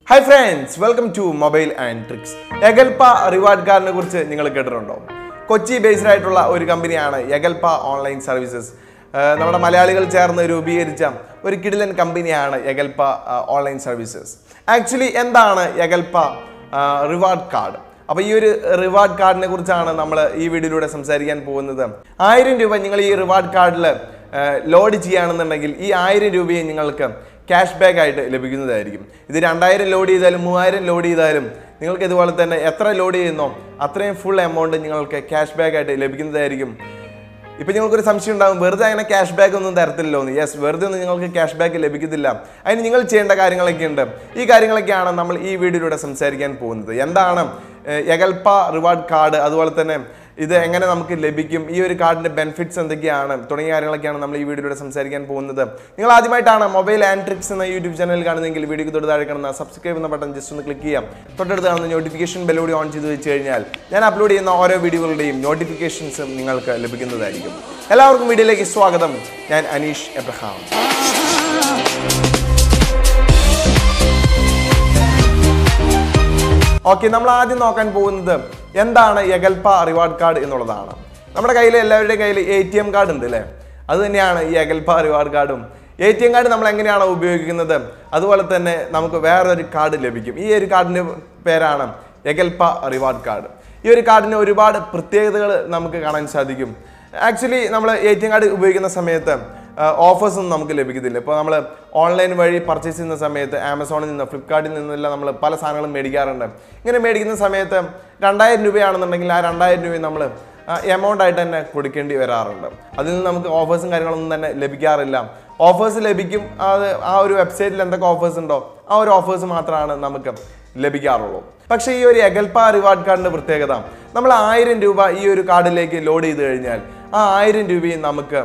Hi friends, welcome to Mobile and Tricks. Yagalpa reward card കുറിച്ച് നിങ്ങൾ കേട്ടിട്ടുണ്ടോ? Kochi based ആയിട്ടുള്ള ഒരു കമ്പനിയാണ് യഗൽപ ഓൺലൈൻ സർവീസസ്. നമ്മുടെ മലയാളികൾ ചേർന്ന് രൂപീകരിച്ച ഒരു കിടിലൻ കമ്പനിയാണ് യഗൽപ ഓൺലൈൻ സർവീസസ്. ആക്ച്വലി എന്താണ് യഗൽപ റിവാർഡ് കാർഡ്? അപ്പോൾ ഈ ഒരു റിവാർഡ് കാർഡിനെ കുറിച്ചാണ് നമ്മൾ ഈ വീഡിയോയിലൂടെ സംസാരിക്കാൻ പോകുന്നത്. 1000 രൂപ നിങ്ങൾ ഈ റിവാർഡ് കാർഡിൽ ലോഡ് ചെയ്യുകയാണെന്നുണ്ടെങ്കിൽ ഈ 1000 രൂപയെ നിങ്ങൾക്ക് ക്യാഷ് ബാക്ക് ആയിട്ട് ലഭിക്കുന്നതായിരിക്കും. ഇത് 2000 ലോഡ് ചെയ്താലും 3000 ലോഡ് ചെയ്താലും നിങ്ങൾക്ക് ഇതുപോലെ തന്നെ എത്ര ലോഡ് ചെയ്യുന്നോ അത്രയും ഫുൾ എമൗണ്ട് നിങ്ങൾക്ക് ക്യാഷ് ബാക്ക് ആയിട്ട് ലഭിക്കുന്നതായിരിക്കും. ഇപ്പം നിങ്ങൾക്കൊരു സംശയം ഉണ്ടാകും, വെറുതെ അങ്ങനെ ക്യാഷ് ബാക്ക് ഒന്നും തരത്തില്ലല്ലോ എന്ന്. യെസ്, വെറുതെ ഒന്നും നിങ്ങൾക്ക് ക്യാഷ് ബാക്ക് ലഭിക്കത്തില്ല. അതിന് നിങ്ങൾ ചെയ്യേണ്ട കാര്യങ്ങളൊക്കെ ഉണ്ട്. ഈ കാര്യങ്ങളൊക്കെയാണ് നമ്മൾ ഈ വീഡിയോയിലൂടെ സംസാരിക്കാൻ പോകുന്നത്. എന്താണ് യഗൽപ റിവാർഡ് കാർഡ്, അതുപോലെ തന്നെ ഇത് എങ്ങനെ നമുക്ക് ലഭിക്കും, ഈ ഒരു കാർഡിന്റെ ബെനിഫിറ്റ്സ് എന്തൊക്കെയാണ് തുടങ്ങിയ കാര്യങ്ങളൊക്കെയാണ് നമ്മൾ ഈ വീഡിയോയിലൂടെ സംസാരിക്കാൻ പോകുന്നത്. നിങ്ങൾ ആദ്യമായിട്ടാണ് മൊബൈൽ ആൻഡ് ട്രിക്സ് എന്ന യൂട്യൂബ് ചാനൽ കാണുന്നതെങ്കിൽ വീഡിയോക്ക് തൊട്ട് താഴെ കാണുന്ന സബ്സ്ക്രൈബ് എന്ന ബട്ടൺ ജസ്റ്റ് ഒന്ന് ക്ലിക്ക് ചെയ്യാം. തൊട്ടടുത്ത് കാണുന്ന നോട്ടിഫിക്കേഷൻ ബെല്ലോടി ഓൺ ചെയ്ത് വെച്ച് കഴിഞ്ഞാൽ ഞാൻ അപ്ലോഡ് ചെയ്യുന്ന ഓരോ വീഡിയോകളുടെയും നോട്ടിഫിക്കേഷൻസും നിങ്ങൾക്ക് ലഭിക്കുന്നതായിരിക്കും. എല്ലാവർക്കും വീഡിയോയിലേക്ക് സ്വാഗതം. ഞാൻ അനീഷ് എബ്രഹാം. ഓക്കെ, നമ്മൾ ആദ്യം നോക്കാൻ പോകുന്നത് എന്താണ് യഗൽപ റിവാർഡ് കാർഡ് എന്നുള്ളതാണ്. നമ്മുടെ കയ്യിൽ എല്ലാവരുടെയും കയ്യിൽ ATM കാർഡ് ഉണ്ട് അല്ലേ? അത് തന്നെയാണ് ഈ യഗൽപ റിവാർഡ് കാർഡും. ATM കാർഡ് നമ്മൾ എങ്ങനെയാണോ ഉപയോഗിക്കുന്നത് അതുപോലെ തന്നെ നമുക്ക് വേറൊരു കാർഡ് ലഭിക്കും. ഈ ഒരു കാർഡിൻ്റെ പേരാണ് യഗൽപ റിവാർഡ് കാർഡ്. ഈ ഒരു കാർഡിന് ഒരുപാട് പ്രത്യേകതകൾ നമുക്ക് കാണാൻ സാധിക്കും. ആക്ച്വലി നമ്മൾ ATM കാർഡ് ഉപയോഗിക്കുന്ന സമയത്ത് ഓഫേഴ്സ് ഒന്നും നമുക്ക് ലഭിക്കത്തില്ല. ഇപ്പോൾ നമ്മൾ ഓൺലൈൻ വഴി പർച്ചേസ് ചെയ്യുന്ന സമയത്ത് ആമസോണിൽ നിന്ന്, ഫ്ലിപ്കാർട്ടിൽ നിന്നെല്ലാം നമ്മൾ പല സാധനങ്ങളും മേടിക്കാറുണ്ട്. ഇങ്ങനെ മേടിക്കുന്ന സമയത്ത് 2000 രൂപയാണെന്നുണ്ടെങ്കിൽ ആ 2000 രൂപ നമ്മൾ എമൗണ്ട് ആയിട്ട് തന്നെ കൊടുക്കേണ്ടി വരാറുണ്ട്. അതിൽ നിന്ന് നമുക്ക് ഓഫേഴ്സും കാര്യങ്ങളൊന്നും തന്നെ ലഭിക്കാറില്ല. ഓഫേഴ്സ് ലഭിക്കും, അത് ആ ഒരു വെബ്സൈറ്റിൽ എന്തൊക്കെ ഓഫേഴ്സ് ഉണ്ടോ ആ ഒരു ഓഫേഴ്സ് മാത്രമാണ് നമുക്ക് ലഭിക്കാറുള്ളൂ. പക്ഷേ ഈ ഒരു യഗൽപ റിവാർഡ് കാർഡിൻ്റെ പ്രത്യേകത, നമ്മൾ 1000 രൂപ ഈ ഒരു കാർഡിലേക്ക് ലോഡ് ചെയ്ത് കഴിഞ്ഞാൽ ആ 1000 രൂപയും നമുക്ക്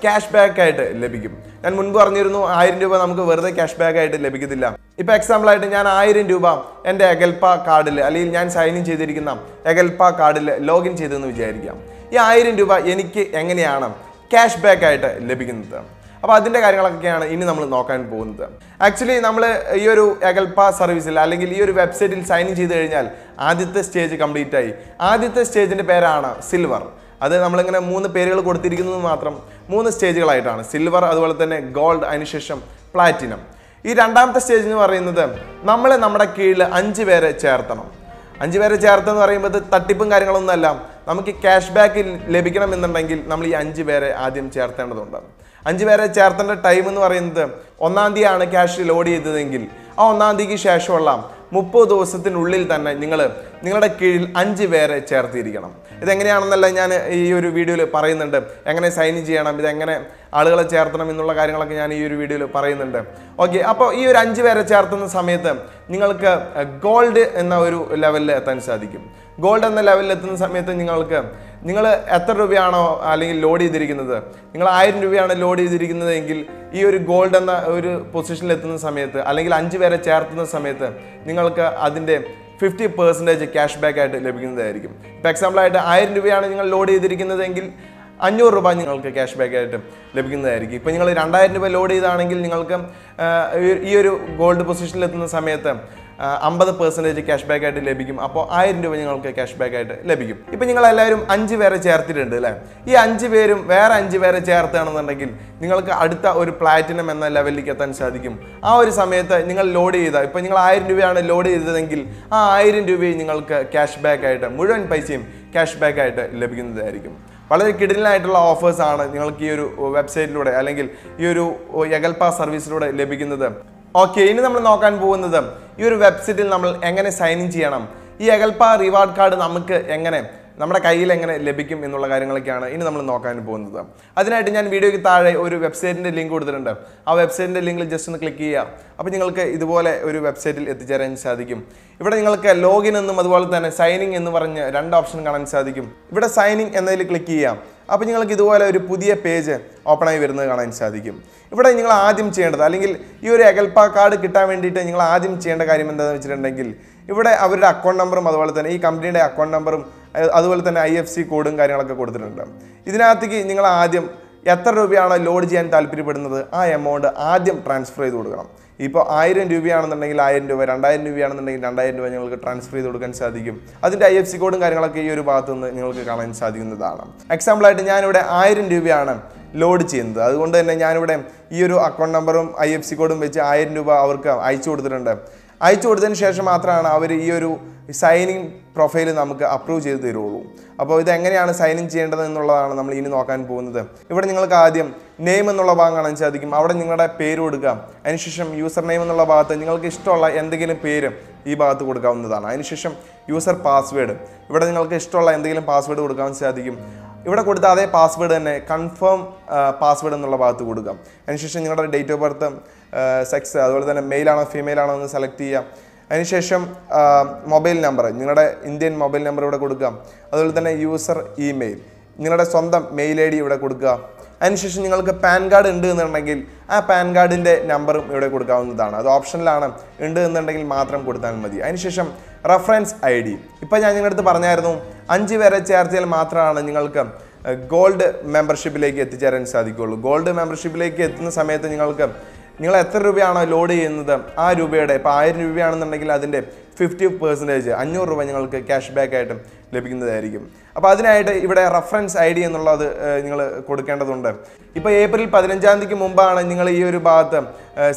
ക്യാഷ് ബാക്ക് ആയിട്ട് ലഭിക്കും. ഞാൻ മുൻപ് പറഞ്ഞിരുന്നു 1000 രൂപ നമുക്ക് വെറുതെ ക്യാഷ് ബാക്ക് ആയിട്ട് ലഭിക്കത്തില്ല. ഇപ്പോൾ എക്സാമ്പിളായിട്ട് ഞാൻ 1000 രൂപ എൻ്റെ യഗൽപ കാർഡിൽ, അല്ലെങ്കിൽ ഞാൻ സൈൻ ഇൻ ചെയ്തിരിക്കുന്ന യഗൽപ കാർഡിൽ ലോഗിൻ ചെയ്തെന്ന് വിചാരിക്കാം. ഈ 1000 രൂപ എനിക്ക് എങ്ങനെയാണ് ക്യാഷ് ബാക്ക് ആയിട്ട് ലഭിക്കുന്നത്? അപ്പോൾ അതിൻ്റെ കാര്യങ്ങളൊക്കെയാണ് ഇനി നമ്മൾ നോക്കാൻ പോകുന്നത്. ആക്ച്വലി നമ്മൾ ഈ ഒരു യഗൽപ സർവീസിൽ അല്ലെങ്കിൽ ഈ ഒരു വെബ്സൈറ്റിൽ സൈൻ ഇൻ ചെയ്ത് കഴിഞ്ഞാൽ ആദ്യത്തെ സ്റ്റേജ് കംപ്ലീറ്റ് ആയി. ആദ്യത്തെ സ്റ്റേജിൻ്റെ പേരാണ് സിൽവർ. അത് നമ്മളിങ്ങനെ 3 പേരുകൾ കൊടുത്തിരിക്കുന്നത് മാത്രം 3 സ്റ്റേജുകളായിട്ടാണ്. സിൽവർ, അതുപോലെ തന്നെ ഗോൾഡ്, അതിനുശേഷം പ്ലാറ്റിനം. ഈ രണ്ടാമത്തെ സ്റ്റേജ് എന്ന് പറയുന്നത് നമ്മൾ നമ്മുടെ കീഴിൽ 5 പേരെ ചേർത്തണം. 5 പേരെ ചേർത്തെന്ന് പറയുമ്പോൾ തട്ടിപ്പും കാര്യങ്ങളൊന്നും അല്ല. നമുക്ക് ക്യാഷ് ബാക്ക് ലഭിക്കണമെന്നുണ്ടെങ്കിൽ നമ്മൾ ഈ 5 പേരെ ആദ്യം ചേർത്തേണ്ടതുണ്ട്. 5 പേരെ ചേർത്തേണ്ട ടൈം എന്ന് പറയുന്നത് 1-ാം തീയതിയാണ് ക്യാഷ് ലോഡ് ചെയ്തതെങ്കിൽ ആ 1-ാം തീയതിക്ക് ശേഷമുള്ള 30 ദിവസത്തിനുള്ളിൽ തന്നെ നിങ്ങളുടെ കീഴിൽ 5 പേരെ ചേർത്തിരിക്കണം. ഇതെങ്ങനെയാണെന്നല്ല ഞാൻ ഈ ഒരു വീഡിയോയിൽ പറയുന്നുണ്ട്. എങ്ങനെ സൈൻ ഇൻ ചെയ്യണം, ഇതെങ്ങനെ ആളുകളെ ചേർത്തണം എന്നുള്ള കാര്യങ്ങളൊക്കെ ഞാൻ ഈ ഒരു വീഡിയോയിൽ പറയുന്നുണ്ട്. ഓക്കെ, അപ്പോൾ ഈ ഒരു 5 പേരെ ചേർത്തുന്ന സമയത്ത് നിങ്ങൾക്ക് ഗോൾഡ് എന്ന ഒരു ലെവലിൽ എത്താൻ സാധിക്കും. ഗോൾഡ് എന്ന ലെവലിൽ എത്തുന്ന സമയത്ത് നിങ്ങൾ എത്ര രൂപയാണോ അല്ലെങ്കിൽ ലോഡ് ചെയ്തിരിക്കുന്നത്, നിങ്ങൾ 1000 രൂപയാണ് ലോഡ് ചെയ്തിരിക്കുന്നതെങ്കിൽ ഈ ഒരു ഗോൾഡ് എന്ന ഒരു പൊസിഷനിൽ എത്തുന്ന സമയത്ത് അല്ലെങ്കിൽ 5 പേരെ ചേർത്തുന്ന സമയത്ത് നിങ്ങൾക്ക് അതിൻ്റെ 50% ക്യാഷ് ബാക്ക് ആയിട്ട് ലഭിക്കുന്നതായിരിക്കും. ഇപ്പോൾ എക്സാമ്പിളായിട്ട് 1000 രൂപയാണ് നിങ്ങൾ ലോഡ് ചെയ്തിരിക്കുന്നതെങ്കിൽ 500 രൂപ നിങ്ങൾക്ക് ക്യാഷ് ബാക്ക് ആയിട്ട് ലഭിക്കുന്നതായിരിക്കും. ഇപ്പോൾ നിങ്ങൾ 2000 രൂപ ലോഡ് ചെയ്താണെങ്കിൽ നിങ്ങൾക്ക് ഈ ഒരു ഗോൾഡ് പൊസിഷനിൽ എത്തുന്ന സമയത്ത് 50% ക്യാഷ് ബാക്ക് ആയിട്ട് ലഭിക്കും. അപ്പോൾ 1000 രൂപ നിങ്ങൾക്ക് ക്യാഷ് ബാക്ക് ആയിട്ട് ലഭിക്കും. ഇപ്പം നിങ്ങൾ എല്ലാവരും 5 പേരെ ചേർത്തിട്ടുണ്ട് അല്ലേ? ഈ 5 പേരും വേറെ 5 പേരെ ചേർത്താണെന്നുണ്ടെങ്കിൽ നിങ്ങൾക്ക് അടുത്ത ഒരു പ്ലാറ്റിനം എന്ന ലെവലിലേക്ക് എത്താൻ സാധിക്കും. ആ ഒരു സമയത്ത് നിങ്ങൾ ലോഡ് ചെയ്ത, ഇപ്പം നിങ്ങൾ 1000 രൂപയാണ് ലോഡ് ചെയ്തതെങ്കിൽ ആ 1000 രൂപയും നിങ്ങൾക്ക് ക്യാഷ് ബാക്ക് ആയിട്ട്, മുഴുവൻ പൈസയും ക്യാഷ് ബാക്ക് ആയിട്ട് ലഭിക്കുന്നതായിരിക്കും. വളരെ കിടിലനായിട്ടുള്ള ഓഫേഴ്സാണ് നിങ്ങൾക്ക് ഈ ഒരു വെബ്സൈറ്റിലൂടെ അല്ലെങ്കിൽ ഈ ഒരു യഗൽപ സർവീസിലൂടെ ലഭിക്കുന്നത്. ഓക്കെ, ഇനി നമ്മൾ നോക്കാൻ പോകുന്നത് ഈ ഒരു വെബ്സൈറ്റിൽ നമ്മൾ എങ്ങനെ സൈൻ ഇൻ ചെയ്യണം, ഈ യഗൽപ റിവാർഡ് കാർഡ് നമുക്ക് എങ്ങനെ നമ്മുടെ കയ്യിൽ എങ്ങനെ ലഭിക്കും എന്നുള്ള കാര്യങ്ങളൊക്കെയാണ് ഇനി നമ്മൾ നോക്കാൻ പോകുന്നത്. അതിനായിട്ട് ഞാൻ വീഡിയോയ്ക്ക് താഴെ ഒരു വെബ്സൈറ്റിൻ്റെ ലിങ്ക് കൊടുത്തിട്ടുണ്ട്. ആ വെബ്സൈറ്റിൻ്റെ ലിങ്കിൽ ജസ്റ്റ് ഒന്ന് ക്ലിക്ക് ചെയ്യുക. അപ്പോൾ നിങ്ങൾക്ക് ഇതുപോലെ ഒരു വെബ്സൈറ്റിൽ എത്തിച്ചേരാൻ സാധിക്കും. ഇവിടെ നിങ്ങൾക്ക് ലോഗിൻ എന്നും അതുപോലെ തന്നെ സൈനിങ് എന്ന് പറഞ്ഞ് 2 ഓപ്ഷൻ കാണാൻ സാധിക്കും. ഇവിടെ സൈനിങ് എന്നതിൽ ക്ലിക്ക് ചെയ്യാം. അപ്പോൾ നിങ്ങൾക്ക് ഇതുപോലെ ഒരു പുതിയ പേജ് ഓപ്പണായി വരുന്നത് കാണാൻ സാധിക്കും. ഇവിടെ നിങ്ങൾ ആദ്യം ചെയ്യേണ്ടത്, അല്ലെങ്കിൽ ഈ ഒരു യഗൽപ കാർഡ് കിട്ടാൻ വേണ്ടിയിട്ട് നിങ്ങൾ ആദ്യം ചെയ്യേണ്ട കാര്യം എന്താണെന്ന് വെച്ചിട്ടുണ്ടെങ്കിൽ ഇവിടെ അവരുടെ അക്കൗണ്ട് നമ്പറും അതുപോലെ തന്നെ ഈ കമ്പനിയുടെ അക്കൗണ്ട് നമ്പറും അതുപോലെ തന്നെ IFSC കോഡും കാര്യങ്ങളൊക്കെ കൊടുത്തിട്ടുണ്ട്. ഇതിനകത്തേക്ക് നിങ്ങൾ ആദ്യം എത്ര രൂപയാണോ ലോഡ് ചെയ്യാൻ താല്പര്യപ്പെടുന്നത് ആ എമൗണ്ട് ആദ്യം ട്രാൻസ്ഫർ ചെയ്ത് കൊടുക്കണം. ഇപ്പോൾ 1000 രൂപയാണെന്നുണ്ടെങ്കിൽ 1000 രൂപ, 2000 രൂപയാണെന്നുണ്ടെങ്കിൽ 2000 രൂപ നിങ്ങൾക്ക് ട്രാൻസ്ഫർ ചെയ്ത് കൊടുക്കാൻ സാധിക്കും. അതിൻ്റെ IFSC കോഡും കാര്യങ്ങളൊക്കെ ഈ ഒരു ഭാഗത്ത് നിന്ന് നിങ്ങൾക്ക് കാണാൻ സാധിക്കുന്നതാണ്. എക്സാമ്പിളായിട്ട് ഞാനിവിടെ 1000 രൂപയാണ് ലോഡ് ചെയ്യുന്നത്. അതുകൊണ്ട് തന്നെ ഞാനിവിടെ ഈ ഒരു അക്കൗണ്ട് നമ്പറും IFSC കോഡും വെച്ച് 1000 രൂപ അവർക്ക് അയച്ചു കൊടുത്തിട്ടുണ്ട്. അയച്ചു കൊടുത്തതിന് ശേഷം മാത്രമാണ് അവർ ഈ ഒരു സൈനിങ് പ്രൊഫൈൽ നമുക്ക് അപ്രൂവ് ചെയ്ത് തരുള്ളൂ. അപ്പോൾ ഇത് എങ്ങനെയാണ് സൈൻ ഇൻ ചെയ്യേണ്ടത് എന്നുള്ളതാണ് നമ്മൾ ഇനി നോക്കാൻ പോകുന്നത്. ഇവിടെ നിങ്ങൾക്ക് ആദ്യം നെയിം എന്നുള്ള ഭാഗം കാണാൻ സാധിക്കും. അവിടെ നിങ്ങളുടെ പേര് കൊടുക്കുക. അതിനുശേഷം യൂസർ നെയിം എന്നുള്ള ഭാഗത്ത് നിങ്ങൾക്ക് ഇഷ്ടമുള്ള എന്തെങ്കിലും പേര് ഈ ഭാഗത്ത് കൊടുക്കാവുന്നതാണ്. അതിനുശേഷം യൂസർ പാസ്വേഡ്, ഇവിടെ നിങ്ങൾക്ക് ഇഷ്ടമുള്ള എന്തെങ്കിലും പാസ്വേഡ് കൊടുക്കാൻ സാധിക്കും. ഇവിടെ കൊടുത്ത അതേ പാസ്വേഡ് തന്നെ കൺഫേം പാസ്വേഡ് എന്നുള്ള ഭാഗത്ത് കൊടുക്കാം. അതിനുശേഷം നിങ്ങളുടെ ഡേറ്റ് ഓഫ് ബർത്ത്, സെക്സ്, അതുപോലെ തന്നെ മെയിലാണോ ഫീമെയിലാണോ എന്ന് സെലക്ട് ചെയ്യാം. അതിനുശേഷം മൊബൈൽ നമ്പർ, നിങ്ങളുടെ ഇന്ത്യൻ മൊബൈൽ നമ്പർ ഇവിടെ കൊടുക്കുക. അതുപോലെ തന്നെ യൂസർ ഇമെയിൽ, നിങ്ങളുടെ സ്വന്തം മെയിൽ ID ഇവിടെ കൊടുക്കുക. അതിനുശേഷം നിങ്ങൾക്ക് പാൻ കാർഡ് ഉണ്ട് എന്നുണ്ടെങ്കിൽ ആ പാൻ കാർഡിൻ്റെ നമ്പറും ഇവിടെ കൊടുക്കാവുന്നതാണ്. അത് ഓപ്ഷനിലാണ്, ഉണ്ട് എന്നുണ്ടെങ്കിൽ മാത്രം കൊടുത്താൽ മതി. അതിനുശേഷം റെഫറൻസ് ID, ഇപ്പോൾ ഞാൻ നിങ്ങളുടെ അടുത്ത് പറഞ്ഞായിരുന്നു 5 പേരെ ചേർത്തിയാൽ മാത്രമാണ് നിങ്ങൾക്ക് ഗോൾഡ് മെമ്പർഷിപ്പിലേക്ക് എത്തിച്ചേരാൻ സാധിക്കുകയുള്ളൂ. ഗോൾഡ് മെമ്പർഷിപ്പിലേക്ക് എത്തുന്ന സമയത്ത് നിങ്ങൾ എത്ര രൂപയാണോ ലോഡ് ചെയ്യുന്നത് ആ രൂപയുടെ, ഇപ്പോൾ 1000 രൂപയാണെന്നുണ്ടെങ്കിൽ അതിൻ്റെ 50% 500 രൂപ നിങ്ങൾക്ക് ക്യാഷ് ബാക്ക് ആയിട്ട് ലഭിക്കുന്നതായിരിക്കും. അപ്പോൾ അതിനായിട്ട് ഇവിടെ റെഫറൻസ് ID എന്നുള്ളത് നിങ്ങൾ കൊടുക്കേണ്ടതുണ്ട്. ഇപ്പോൾ ഏപ്രിൽ 15-ാം തീയതിക്ക് മുമ്പാണ് നിങ്ങൾ ഈ ഒരു ഭാഗത്ത്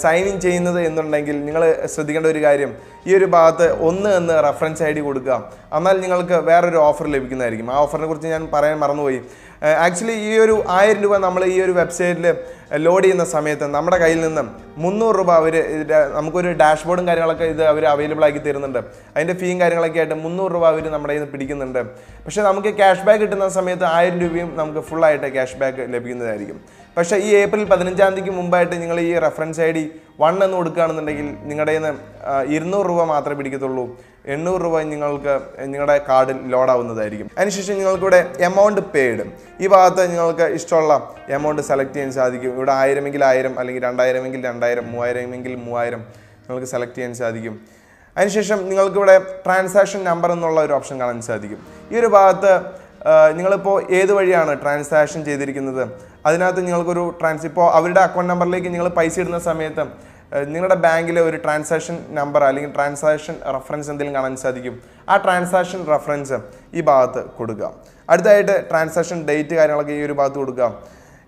സൈൻ ഇൻ ചെയ്യുന്നത് എന്നുണ്ടെങ്കിൽ നിങ്ങൾ ശ്രദ്ധിക്കേണ്ട ഒരു കാര്യം, ഈ ഒരു ഭാഗത്ത് 1 എന്ന് റെഫറൻസ് ID കൊടുക്കുക. എന്നാൽ നിങ്ങൾക്ക് വേറൊരു ഓഫർ ലഭിക്കുന്നതായിരിക്കും. ആ ഓഫറിനെ കുറിച്ച് ഞാൻ പറയാൻ മറന്നുപോയി. ആക്ച്വലി ഈ ഒരു 1000 രൂപ നമ്മൾ ഈ ഒരു വെബ്സൈറ്റിൽ ലോഡ് ചെയ്യുന്ന സമയത്ത് നമ്മുടെ കയ്യിൽ നിന്ന് 300 രൂപ അവർ നമുക്കൊരു ഡാഷ്ബോർഡും കാര്യങ്ങളൊക്കെ ഇത് അവർ അവൈലബിൾ ആക്കി തരുന്നുണ്ട്. അതിൻ്റെ ഫീയും കാര്യങ്ങളൊക്കെ ആയിട്ട് 300 രൂപ അവർ നമ്മുടെ കയ്യിൽ നിന്ന് പിടിക്കുന്നുണ്ട്. പക്ഷേ നമുക്ക് ക്യാഷ് ബാക്ക് കിട്ടുന്ന സമയത്ത് 1000 രൂപയും നമുക്ക് ഫുള്ളായിട്ട് ക്യാഷ് ബാക്ക് ലഭിക്കുന്നതായിരിക്കും. പക്ഷേ ഈ ഏപ്രിൽ 15-ാം തീയതിക്ക് മുമ്പായിട്ട് നിങ്ങൾ ഈ റെഫറൻസ് ID 1 എന്ന് കൊടുക്കുകയാണെന്നുണ്ടെങ്കിൽ നിങ്ങളുടെ കയ്യിൽ നിന്ന് 200 രൂപ മാത്രമേ പിടിക്കത്തുള്ളൂ. 800 രൂപ നിങ്ങൾക്ക് നിങ്ങളുടെ കാർഡിൽ ലോഡാവുന്നതായിരിക്കും. അതിനുശേഷം നിങ്ങൾക്കിവിടെ എമൗണ്ട് പെയ്ഡ്, ഈ ഭാഗത്ത് നിങ്ങൾക്ക് ഇഷ്ടമുള്ള എമൗണ്ട് സെലക്ട് ചെയ്യാൻ സാധിക്കും. ഇവിടെ 1000 എങ്കിൽ 1000, അല്ലെങ്കിൽ 2000 എങ്കിൽ 2000, 3000 എങ്കിൽ 3000 നിങ്ങൾക്ക് സെലക്ട് ചെയ്യാൻ സാധിക്കും. അതിനുശേഷം നിങ്ങൾക്കിവിടെ ട്രാൻസാക്ഷൻ നമ്പർ എന്നുള്ള ഒരു ഓപ്ഷൻ കാണാൻ സാധിക്കും. ഈ ഒരു ഭാഗത്ത് നിങ്ങളിപ്പോൾ ഏത് വഴിയാണ് ട്രാൻസാക്ഷൻ ചെയ്തിരിക്കുന്നത് അതിനകത്ത് നിങ്ങൾക്കൊരു ഇപ്പോൾ അവരുടെ അക്കൗണ്ട് നമ്പറിലേക്ക് നിങ്ങൾ പൈസ ഇടുന്ന സമയത്ത് നിങ്ങളുടെ ബാങ്കിലെ ഒരു ട്രാൻസാക്ഷൻ നമ്പർ അല്ലെങ്കിൽ ട്രാൻസാക്ഷൻ റെഫറൻസ് എന്തെങ്കിലും കാണാൻ സാധിക്കും. ആ ട്രാൻസാക്ഷൻ റെഫറൻസ് ഈ ഭാഗത്ത് കൊടുക്കുക. അടുത്തായിട്ട് ട്രാൻസാക്ഷൻ ഡേറ്റ് കാര്യങ്ങളൊക്കെ ഈ ഒരു ഭാഗത്ത് കൊടുക്കുക.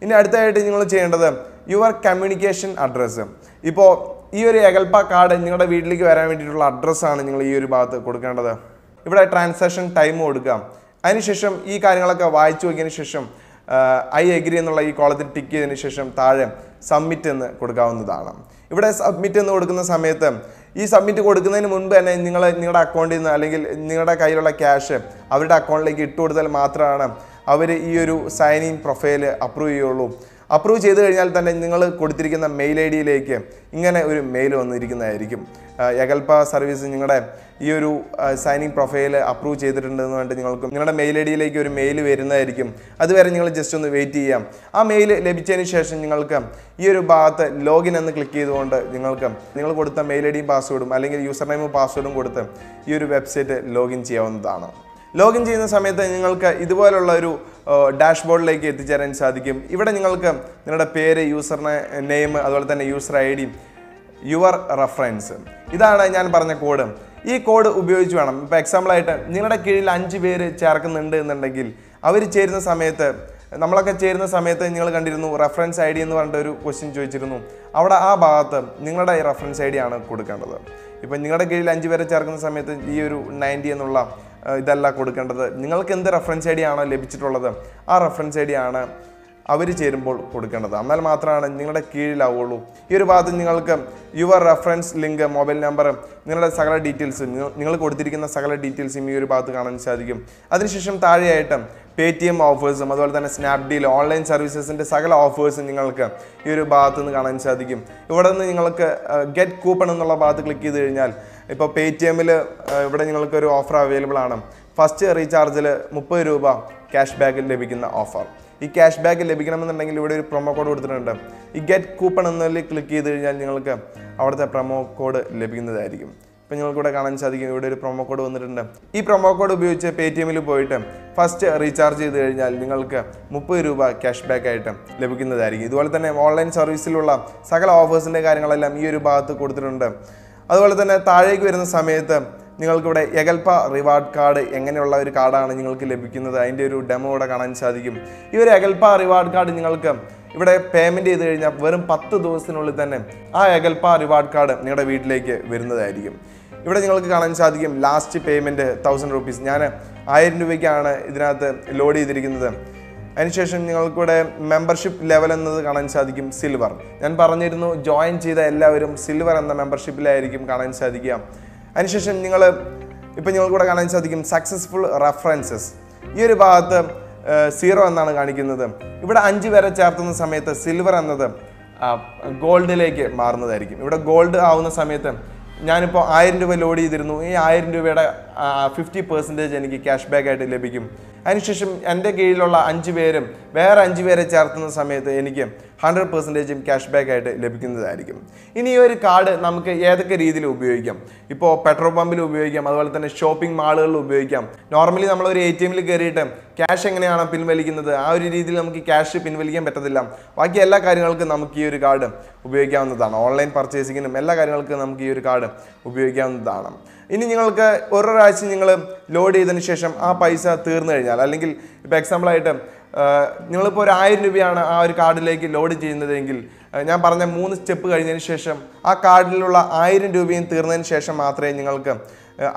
ഇനി അടുത്തായിട്ട് നിങ്ങൾ ചെയ്യേണ്ടത് യുവർ കമ്മ്യൂണിക്കേഷൻ അഡ്രസ്സ്. ഇപ്പോൾ ഈ ഒരു എഗൽപ കാർഡ് നിങ്ങളുടെ വീട്ടിലേക്ക് വരാൻ വേണ്ടിയിട്ടുള്ള അഡ്രസ്സാണ് നിങ്ങൾ ഈ ഒരു ഭാഗത്ത് കൊടുക്കേണ്ടത്. ഇവിടെ ട്രാൻസാക്ഷൻ ടൈം കൊടുക്കുക. അതിനുശേഷം ഈ കാര്യങ്ങളൊക്കെ വായിച്ചു നോക്കിയതിന് ശേഷം ഐ എഗ്രി എന്നുള്ള ഈ കോളത്തിൽ ടിക്ക് ചെയ്തതിന് ശേഷം താഴെ സബ്മിറ്റ് എന്ന് കൊടുക്കാവുന്നതാണ്. ഇവിടെ സബ്മിറ്റ് എന്ന് കൊടുക്കുന്ന സമയത്ത് ഈ സബ്മിറ്റ് കൊടുക്കുന്നതിന് മുൻപ് തന്നെ നിങ്ങളുടെ അക്കൗണ്ടിൽ നിന്ന് അല്ലെങ്കിൽ നിങ്ങളുടെ കയ്യിലുള്ള ക്യാഷ് അവരുടെ അക്കൗണ്ടിലേക്ക് ഇട്ട് കൊടുത്താൽ മാത്രമാണ് അവർ ഈ ഒരു സൈനിങ് പ്രൊഫൈൽ അപ്രൂവ് ചെയ്യുള്ളൂ. അപ്രൂവ് ചെയ്ത് കഴിഞ്ഞാൽ തന്നെ നിങ്ങൾ കൊടുത്തിരിക്കുന്ന മെയിൽ ID-യിലേക്ക് ഇങ്ങനെ ഒരു മെയിൽ വന്നിരിക്കുന്നതായിരിക്കും. എഗൽപ സർവീസ് നിങ്ങളുടെ ഈ ഒരു സൈനിങ് പ്രൊഫൈൽ അപ്രൂവ് ചെയ്തിട്ടുണ്ടെന്ന് പറഞ്ഞിട്ട് നിങ്ങൾക്ക് നിങ്ങളുടെ മെയിൽ ID-യിലേക്ക് ഒരു മെയിൽ വരുന്നതായിരിക്കും. അതുവരെ നിങ്ങൾ ജസ്റ്റ് ഒന്ന് വെയിറ്റ് ചെയ്യാം. ആ മെയിൽ ലഭിച്ചതിന് ശേഷം നിങ്ങൾക്ക് ഈ ഒരു ഭാഗത്ത് ലോഗിൻ എന്ന് ക്ലിക്ക് ചെയ്തുകൊണ്ട് നിങ്ങൾ കൊടുത്ത മെയിൽ ID-യും പാസ്വേഡും അല്ലെങ്കിൽ യൂസർ നെയിമും പാസ്വേഡും കൊടുത്ത് ഈ ഒരു വെബ്സൈറ്റ് ലോഗിൻ ചെയ്യാവുന്നതാണ്. ലോഗിൻ ചെയ്യുന്ന സമയത്ത് നിങ്ങൾക്ക് ഇതുപോലുള്ള ഒരു ഡാഷ്ബോർഡിലേക്ക് എത്തിച്ചേരാൻ സാധിക്കും. ഇവിടെ നിങ്ങൾക്ക് നിങ്ങളുടെ പേര്, യൂസർ നെയിം, അതുപോലെ തന്നെ യൂസർ ID, യുവർ റെഫറൻസ്, ഇതാണ് ഞാൻ പറഞ്ഞ കോഡ്. ഈ കോഡ് ഉപയോഗിച്ച് വേണം, ഇപ്പോൾ എക്സാമ്പിളായിട്ട് നിങ്ങളുടെ കീഴിൽ 5 പേര് ചേർക്കുന്നുണ്ട് എന്നുണ്ടെങ്കിൽ അവർ ചേരുന്ന സമയത്ത്, നമ്മളൊക്കെ ചേരുന്ന സമയത്ത് നിങ്ങൾ കണ്ടിരുന്നു റെഫറൻസ് ID എന്ന് പറഞ്ഞിട്ട് ഒരു ക്വസ്റ്റ്യൻ ചോദിച്ചിരുന്നു. അവിടെ ആ ഭാഗത്ത് നിങ്ങളുടെ റെഫറൻസ് ID ആണ് കൊടുക്കേണ്ടത്. ഇപ്പം നിങ്ങളുടെ കീഴിൽ 5 പേരെ ചേർക്കുന്ന സമയത്ത് ഈ ഒരു 90 എന്നുള്ള ഇതല്ല കൊടുക്കേണ്ടത്. നിങ്ങൾക്ക് എന്ത് റെഫറൻസ് ID ആണോ ലഭിച്ചിട്ടുള്ളത് ആ റെഫറൻസ് ID ആണ് അവർ ചേരുമ്പോൾ കൊടുക്കേണ്ടത്. എന്നാൽ മാത്രമാണ് നിങ്ങളുടെ കീഴിലാവുള്ളൂ. ഈ ഒരു ഭാഗത്ത് നിങ്ങൾക്ക് your reference link, mobile number, നിങ്ങളുടെ സകല ഡീറ്റെയിൽസും, നിങ്ങൾ കൊടുത്തിരിക്കുന്ന സകല ഡീറ്റെയിൽസും ഈ ഒരു ഭാഗത്ത് കാണാൻ സാധിക്കും. അതിനുശേഷം താഴെയായിട്ട് Paytm ഓഫേഴ്സും അതുപോലെ തന്നെ സ്നാപ്ഡീൽ ഓൺലൈൻ സർവീസസിൻ്റെ സകല ഓഫേഴ്സും നിങ്ങൾക്ക് ഈ ഒരു ഭാഗത്ത് നിന്ന് കാണാൻ സാധിക്കും. ഇവിടെ നിന്ന് നിങ്ങൾക്ക് ഗെറ്റ് കൂപ്പൺ എന്നുള്ള ഭാഗത്ത് ക്ലിക്ക് ചെയ്ത് കഴിഞ്ഞാൽ ഇപ്പോൾ Paytm-ൽ ഇവിടെ നിങ്ങൾക്കൊരു ഓഫർ അവൈലബിൾ ആണ്. ഫസ്റ്റ് റീചാർജിൽ 30 രൂപ ക്യാഷ് ബാക്ക് ലഭിക്കുന്ന ഓഫർ. ഈ ക്യാഷ് ബാക്ക് ലഭിക്കണമെന്നുണ്ടെങ്കിൽ ഇവിടെ ഒരു പ്രൊമോ കോഡ് കൊടുത്തിട്ടുണ്ട്. ഈ ഗെറ്റ് കൂപ്പൺ എന്നതിൽ ക്ലിക്ക് ചെയ്ത് കഴിഞ്ഞാൽ നിങ്ങൾക്ക് അവിടുത്തെ പ്രൊമോ കോഡ് ലഭിക്കുന്നതായിരിക്കും. ഇപ്പോൾ നിങ്ങൾക്കിവിടെ കാണാൻ സാധിക്കും, ഇവിടെ ഒരു പ്രൊമോ കോഡ് വന്നിട്ടുണ്ട്. ഈ പ്രൊമോ കോഡ് ഉപയോഗിച്ച് പേടിഎമ്മിൽ പോയിട്ട് ഫസ്റ്റ് റീചാർജ് ചെയ്ത് കഴിഞ്ഞാൽ നിങ്ങൾക്ക് 30 രൂപ ക്യാഷ് ബാക്ക് ആയിട്ട് ലഭിക്കുന്നതായിരിക്കും. ഇതുപോലെ തന്നെ ഓൺലൈൻ സർവീസിലുള്ള സകല ഓഫേഴ്സിൻ്റെ കാര്യങ്ങളെല്ലാം ഈ ഒരു ഭാഗത്ത് കൊടുത്തിട്ടുണ്ട്. അതുപോലെ തന്നെ താഴേക്ക് വരുന്ന സമയത്ത് നിങ്ങൾക്കിവിടെ എഗൽപ റിവാർഡ് കാർഡ് എങ്ങനെയുള്ള ഒരു കാർഡാണ് നിങ്ങൾക്ക് ലഭിക്കുന്നത്, അതിൻ്റെ ഒരു ഡെമോ ഇവിടെ കാണാൻ സാധിക്കും. ഈ ഒരു എഗൽപ റിവാർഡ് കാർഡ് നിങ്ങൾക്ക് ഇവിടെ പേയ്മെൻറ്റ് ചെയ്ത് കഴിഞ്ഞാൽ വെറും 10 ദിവസത്തിനുള്ളിൽ തന്നെ ആ എഗൽപ റിവാർഡ് കാർഡ് നിങ്ങളുടെ വീട്ടിലേക്ക് വരുന്നതായിരിക്കും. ഇവിടെ നിങ്ങൾക്ക് കാണാൻ സാധിക്കും ലാസ്റ്റ് പേയ്മെൻറ്റ് 1000 rupees. ഞാൻ 1000 രൂപയ്ക്കാണ് ഇതിനകത്ത് ലോഡ് ചെയ്തിരിക്കുന്നത്. അതിനുശേഷം നിങ്ങൾക്കിവിടെ മെമ്പർഷിപ്പ് ലെവൽ എന്നത് കാണാൻ സാധിക്കും സിൽവർ. ഞാൻ പറഞ്ഞിരുന്നു ജോയിൻ ചെയ്ത എല്ലാവരും സിൽവർ എന്ന മെമ്പർഷിപ്പിലായിരിക്കും കാണാൻ സാധിക്കുക. അതിനുശേഷം നിങ്ങൾക്കിവിടെ കാണാൻ സാധിക്കും സക്സസ്ഫുൾ റെഫറൻസസ്. ഈ ഒരു ഭാഗത്ത് 0 എന്നാണ് കാണിക്കുന്നത്. ഇവിടെ 5 വരെ ചേർത്തുന്ന സമയത്ത് സിൽവർ എന്നത് ഗോൾഡിലേക്ക് മാറുന്നതായിരിക്കും. ഇവിടെ ഗോൾഡ് ആവുന്ന സമയത്ത് ഞാനിപ്പോൾ 1000 രൂപ ലോഡ് ചെയ്തിരുന്നു. ഈ 1000 രൂപയുടെ 50% എനിക്ക് ക്യാഷ് ബാക്ക് ആയിട്ട് ലഭിക്കും. അതിനുശേഷം എൻ്റെ കീഴിലുള്ള 5 പേരും വേറെ 5 പേരെ ചേർത്തുന്ന സമയത്ത് എനിക്ക് 100% ക്യാഷ് ബാക്ക് ആയിട്ട് ലഭിക്കുന്നതായിരിക്കും. ഇനി ഈ ഒരു കാർഡ് നമുക്ക് ഏതൊക്കെ രീതിയിൽ ഉപയോഗിക്കാം? ഇപ്പോൾ പെട്രോൾ പമ്പിൽ ഉപയോഗിക്കാം, അതുപോലെ തന്നെ ഷോപ്പിംഗ് മാളുകളിൽ ഉപയോഗിക്കാം. നോർമലി നമ്മളൊരു ATMൽ കയറിയിട്ട് ക്യാഷ് എങ്ങനെയാണ് പിൻവലിക്കുന്നത് ആ ഒരു രീതിയിൽ നമുക്ക് ക്യാഷ് പിൻവലിക്കാൻ പറ്റത്തില്ല. ബാക്കി എല്ലാ കാര്യങ്ങൾക്കും നമുക്ക് ഈ ഒരു കാർഡ് ഉപയോഗിക്കാവുന്നതാണ്. ഓൺലൈൻ പർച്ചേസിങ്ങിനും എല്ലാ കാര്യങ്ങൾക്കും നമുക്ക് ഈ ഒരു കാർഡ് ഉപയോഗിക്കാവുന്നതാണ്. ഇനി നിങ്ങൾക്ക് ഒരാഴ്ച നിങ്ങൾ ലോഡ് ചെയ്തതിന് ശേഷം ആ പൈസ തീർന്നു കഴിഞ്ഞാൽ, അല്ലെങ്കിൽ ഇപ്പോൾ എക്സാമ്പിളായിട്ട് നിങ്ങളിപ്പോൾ ഒരു 1000 രൂപയാണ് ആ ഒരു കാർഡിലേക്ക് ലോഡ് ചെയ്യുന്നതെങ്കിൽ ഞാൻ പറഞ്ഞ 3 സ്റ്റെപ്പ് കഴിഞ്ഞതിന് ശേഷം ആ കാർഡിലുള്ള 1000 രൂപയും തീർന്നതിന് ശേഷം മാത്രമേ നിങ്ങൾക്ക്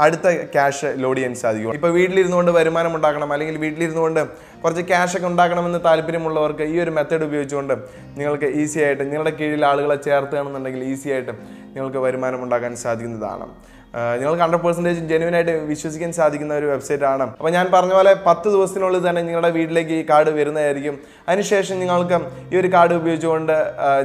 അടുത്ത ക്യാഷ് ലോഡ് ചെയ്യാൻ സാധിക്കൂ. ഇപ്പോൾ വീട്ടിലിരുന്നുകൊണ്ട് വരുമാനം ഉണ്ടാക്കണം, അല്ലെങ്കിൽ വീട്ടിലിരുന്നുകൊണ്ട് കുറച്ച് ക്യാഷൊക്കെ ഉണ്ടാക്കണമെന്ന് താല്പര്യമുള്ളവർക്ക് ഈ ഒരു മെത്തേഡ് ഉപയോഗിച്ചുകൊണ്ട് നിങ്ങൾക്ക് ഈസി ആയിട്ട് നിങ്ങളുടെ കീഴിൽ ആളുകളെ ചേർത്തുകയാണെന്നുണ്ടെങ്കിൽ ഈസി ആയിട്ട് നിങ്ങൾക്ക് വരുമാനം ഉണ്ടാക്കാൻ സാധിക്കുന്നതാണ്. നിങ്ങൾക്ക് 100% ജെന്യുവനായിട്ട് വിശ്വസിക്കാൻ സാധിക്കുന്ന ഒരു വെബ്സൈറ്റ് ആണ്. അപ്പോൾ ഞാൻ പറഞ്ഞ പോലെ 10 ദിവസത്തിനുള്ളിൽ തന്നെ നിങ്ങളുടെ വീട്ടിലേക്ക് ഈ കാർഡ് വരുന്നതായിരിക്കും. അതിനുശേഷം നിങ്ങൾക്ക് ഈ ഒരു കാർഡ് ഉപയോഗിച്ചുകൊണ്ട്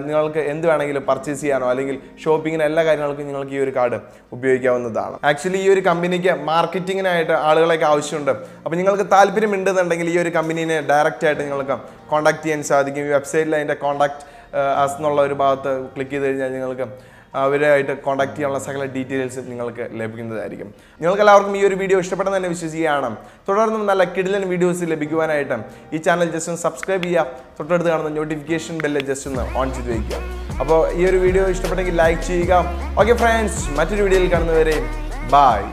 നിങ്ങൾക്ക് എന്ത് വേണമെങ്കിലും പർച്ചേസ് ചെയ്യാനോ അല്ലെങ്കിൽ ഷോപ്പിങ്ങിന് എല്ലാ കാര്യങ്ങൾക്കും നിങ്ങൾക്ക് ഈ ഒരു കാർഡ് ഉപയോഗിക്കാവുന്നതാണ്. ആക്ച്വലി ഈ ഒരു കമ്പനിക്ക് മാർക്കറ്റിങ്ങിനായിട്ട് ആളുകളൊക്കെ ആവശ്യമുണ്ട്. അപ്പോൾ നിങ്ങൾക്ക് താല്പര്യമുണ്ടെന്നുണ്ടെങ്കിൽ ഈ ഒരു കമ്പനീനെ ഡയറക്റ്റ് ആയിട്ട് നിങ്ങൾക്ക് കോൺടാക്ട് ചെയ്യാൻ സാധിക്കും. ഈ വെബ്സൈറ്റിൽ അതിൻ്റെ കോൺടാക്ട് അസ് എന്നുള്ള ഒരു ഭാഗത്ത് ക്ലിക്ക് ചെയ്ത് കഴിഞ്ഞാൽ നിങ്ങൾക്ക് അവരുമായിട്ട് കോൺടാക്ട് ചെയ്യാനുള്ള സകല ഡീറ്റെയിൽസ് നിങ്ങൾക്ക് ലഭിക്കുന്നതായിരിക്കും. നിങ്ങൾക്ക് എല്ലാവർക്കും ഈ ഒരു വീഡിയോ ഇഷ്ടപ്പെട്ടെന്ന് തന്നെ വിശ്വസിക്കുകയാണ്. തുടർന്നും നല്ല കിടിലൻ വീഡിയോസ് ലഭിക്കുവാനായിട്ട് ഈ ചാനൽ ജസ്റ്റ് ഒന്ന് സബ്സ്ക്രൈബ് ചെയ്യുക. തൊട്ടടുത്ത് കാണുന്ന നോട്ടിഫിക്കേഷൻ ബെല്ല് ജസ്റ്റ് ഒന്ന് ഓൺ ചെയ്ത് വയ്ക്കുക. അപ്പോൾ ഈ ഒരു വീഡിയോ ഇഷ്ടപ്പെട്ടെങ്കിൽ ലൈക്ക് ചെയ്യുക. ഓക്കെ ഫ്രണ്ട്സ്, മറ്റൊരു വീഡിയോയിൽ കാണുന്നവരെ ബൈ.